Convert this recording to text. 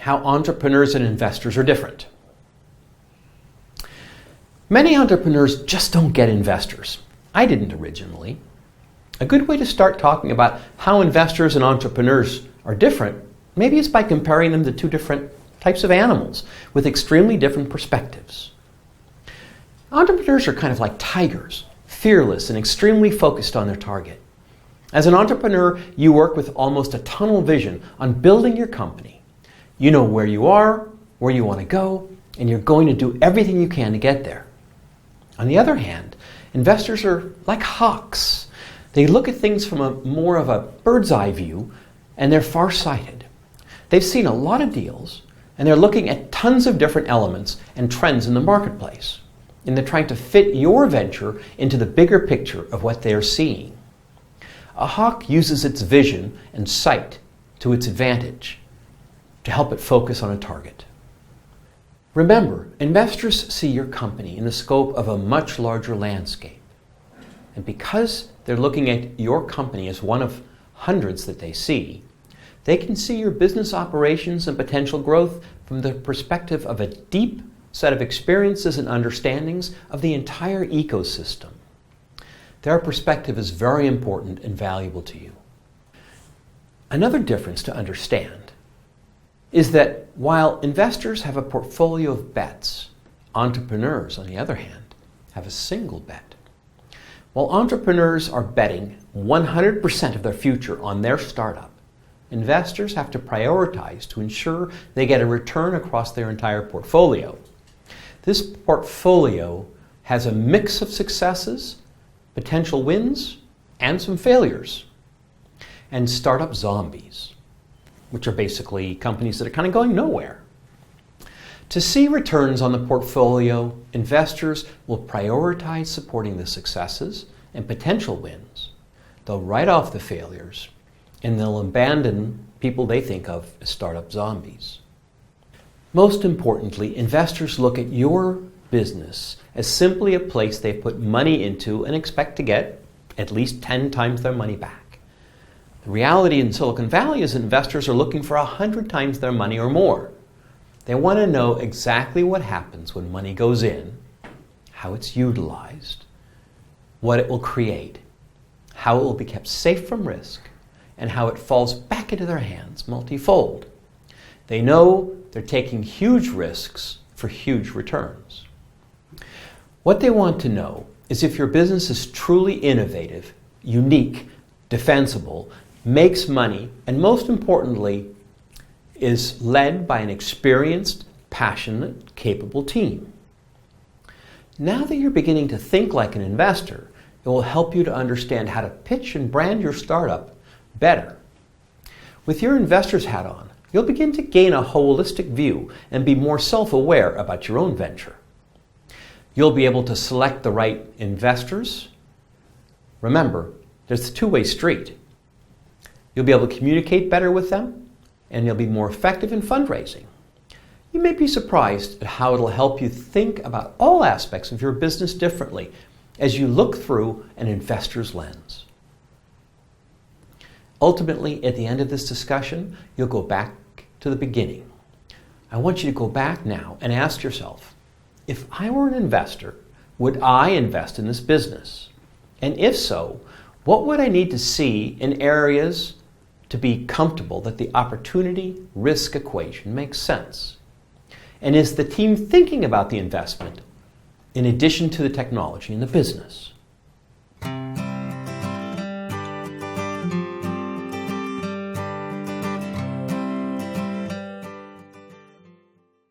how entrepreneurs and investors are different. Many entrepreneurs just don't get investors. I didn't originally. A good way to start talking about how investors and entrepreneurs are different maybe is by comparing them to two different types of animals with extremely different perspectives. Entrepreneurs are kind of like tigers, fearless and extremely focused on their target. As an entrepreneur, you work with almost a tunnel vision on building your company. You know where you are, where you want to go, and you're going to do everything you can to get there. On the other hand, investors are like hawks. They look at things from more of a bird's eye view, and they're far-sighted. They've seen a lot of deals, and they're looking at tons of different elements and trends in the marketplace. And they're trying to fit your venture into the bigger picture of what they're seeing. A hawk uses its vision and sight to its advantage to help it focus on a target. Remember, investors see your company in the scope of a much larger landscape. And because they're looking at your company as one of hundreds that they see, they can see your business operations and potential growth from the perspective of a deep set of experiences and understandings of the entire ecosystem. Their perspective is very important and valuable to you. Another difference to understand is that while investors have a portfolio of bets, entrepreneurs, on the other hand, have a single bet. While entrepreneurs are betting 100% of their future on their startup, investors have to prioritize to ensure they get a return across their entire portfolio. This portfolio has a mix of successes, potential wins, and some failures, and startup zombies, which are basically companies that are kind of going nowhere. To see returns on the portfolio, investors will prioritize supporting the successes and potential wins. They'll write off the failures, and they'll abandon people they think of as startup zombies. Most importantly, investors look at your business as simply a place they put money into and expect to get at least 10 times their money back. The reality in Silicon Valley is investors are looking for 100 times their money or more. They want to know exactly what happens when money goes in, how it's utilized, what it will create, how it will be kept safe from risk, and how it falls back into their hands multifold. They know they're taking huge risks for huge returns. What they want to know is if your business is truly innovative, unique, defensible, makes money, and most importantly, is led by an experienced, passionate, capable team. Now that you're beginning to think like an investor, it will help you to understand how to pitch and brand your startup better. With your investor's hat on, you'll begin to gain a holistic view and be more self-aware about your own venture. You'll be able to select the right investors. Remember, there's a two-way street. You'll be able to communicate better with them, and you'll be more effective in fundraising. You may be surprised at how it'll help you think about all aspects of your business differently as you look through an investor's lens. Ultimately, at the end of this discussion, you'll go back to the beginning. I want you to go back now and ask yourself, if I were an investor, would I invest in this business? And if so, what would I need to see in areas to be comfortable that the opportunity-risk equation makes sense? And is the team thinking about the investment in addition to the technology and the business?